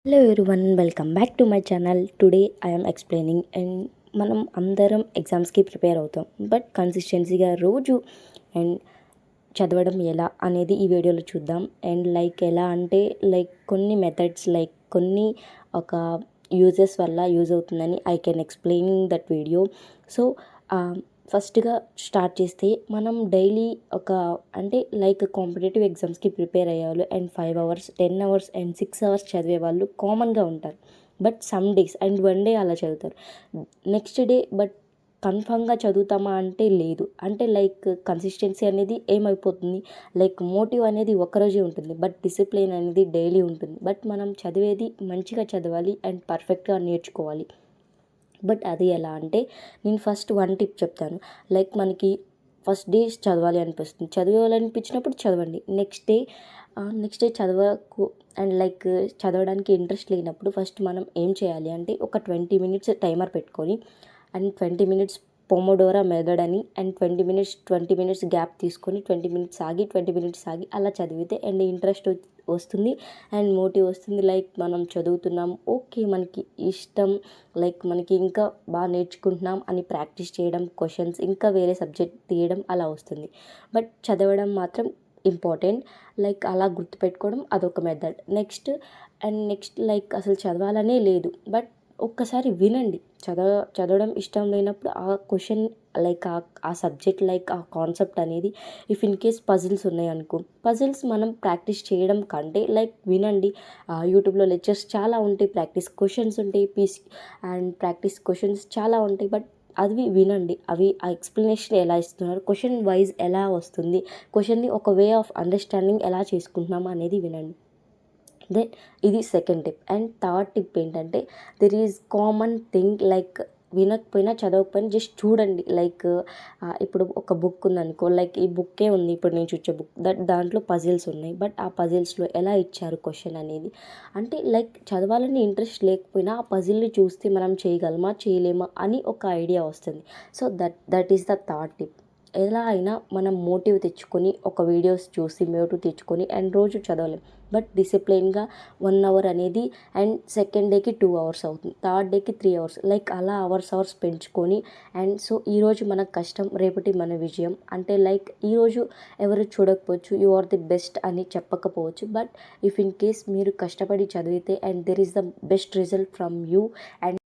Hello everyone, welcome back to my channel. Today I'm explaining and మనం అందరం ఎగ్జామ్స్కి prepare అవుతాం. బట్ కన్సిస్టెన్సీగా రోజు అండ్ చదవడం ఎలా అనేది ఈ వీడియోలో చూద్దాం. అండ్ ఎలా అంటే కొన్ని మెథడ్స్ కొన్ని ఒక యూజెస్ వల్ల యూజ్ అవుతుందని I can explaining that video. So ఫస్ట్గా స్టార్ట్ చేస్తే మనం డైలీ కాంపిటేటివ్ ఎగ్జామ్స్కి ప్రిపేర్ అయ్యేవాళ్ళు and 5 hours 10 hours and 6 hours చదివే వాళ్ళు కామన్గా ఉంటారు. But some days and one day అలా చదువుతారు. నెక్స్ట్ డే బట్ కన్ఫామ్గా చదువుతామా అంటే లేదు. అంటే కన్సిస్టెన్సీ అనేది ఏమైపోతుంది, మోటివ్ అనేది ఒక్కరోజే ఉంటుంది, బట్ డిసిప్లిన్ అనేది డైలీ ఉంటుంది. బట్ మనం చదివేది మంచిగా చదవాలి అండ్ పర్ఫెక్ట్గా నేర్చుకోవాలి. బట్ అది ఎలా అంటే నేను ఫస్ట్ వన్ టిప్ చెప్తాను. మనకి ఫస్ట్ డే చదవాలి అనిపిస్తుంది, చదవాలనిపించినప్పుడు చదవండి. నెక్స్ట్ డే చదవకు అండ్ చదవడానికి ఇంట్రెస్ట్ లేనప్పుడు ఫస్ట్ మనం ఏం చేయాలి అంటే ఒక 20 మినిట్స్ టైమర్ పెట్టుకొని అండ్ 20 మినిట్స్ పొమోడోరా మెథడ్ అని అండ్ 20 మినిట్స్ గ్యాప్ తీసుకొని 20 మినిట్స్ ఆగి 20 మినిట్స్ ఆగి అలా చదివితే అండ్ ఇంట్రెస్ట్ వస్తుంది అండ్ మోటివ్ వస్తుంది. మనం చదువుతున్నాం, ఓకే మనకి ఇష్టం, మనకి ఇంకా బాగా నేర్చుకుంటున్నాం అని ప్రాక్టీస్ చేయడం, క్వశ్చన్స్ ఇంకా వేరే సబ్జెక్ట్ తీయడం అలా వస్తుంది. బట్ చదవడం మాత్రం ఇంపార్టెంట్. అలా గుర్తుపెట్టుకోవడం అదొక మెథడ్. నెక్స్ట్ అసలు చదవాలనే లేదు, బట్ ఒక్కసారి వినండి. చదవడం ఇష్టం లేనప్పుడు ఆ క్వశ్చన్ ఆ సబ్జెక్ట్ ఆ కాన్సెప్ట్ అనేది ఇఫ్ ఇన్ కేస్ పజిల్స్ ఉన్నాయనుకో, పజిల్స్ మనం ప్రాక్టీస్ చేయడం కంటే వినండి. యూట్యూబ్లో లెక్చర్స్ చాలా ఉంటాయి, ప్రాక్టీస్ క్వశ్చన్స్ ఉంటాయి, అండ్ ప్రాక్టీస్ క్వశ్చన్స్ చాలా ఉంటాయి. బట్ అవి వినండి. అవి ఆ ఎక్స్ప్లెనేషన్ ఎలా ఇస్తున్నారు, క్వశ్చన్ వైజ్ ఎలా వస్తుంది, క్వశ్చన్ని ఒక వే ఆఫ్ అండర్స్టాండింగ్ ఎలా చేసుకుంటున్నాము అనేది వినండి. దెన్ ఇది second tip. And third tip ఏంటంటే దెర్ ఈజ్ కామన్ థింగ్ వినకపోయినా చదవకపోయినా జస్ట్ చూడండి. ఇప్పుడు ఒక బుక్ ఉందనుకో, ఈ బుక్కే ఉంది, ఇప్పుడు నేను చూసే బుక్ దాంట్లో పజిల్స్ ఉన్నాయి. బట్ ఆ పజిల్స్లో ఎలా ఇచ్చారు క్వశ్చన్ అనేది అంటే చదవాలని ఇంట్రెస్ట్ లేకపోయినా ఆ పజిల్ని చూస్తే మనం చేయగలమా చేయలేమా అని ఒక ఐడియా వస్తుంది. So that is the third tip. ఎలా అయినా మనం మోటివ్ తెచ్చుకొని ఒక వీడియోస్ చూసి మోటివ్ తెచ్చుకొని అండ్ రోజు చదవలేం. బట్ డిసిప్లైన్గా 1 అవర్ అనేది అండ్ సెకండ్ డేకి 2 అవర్స్ అవుతుంది, థర్డ్ డేకి 3 అవర్స్ అలా అవర్స్ పెంచుకొని అండ్ సో ఈరోజు మన కష్టం రేపటి మన విజయం అంటే ఈరోజు ఎవరు చూడకపోవచ్చు, యు ఆర్ ది బెస్ట్ అని చెప్పకపోవచ్చు. బట్ ఇఫ్ ఇన్ కేస్ మీరు కష్టపడి చదివితే and there is the best result from you and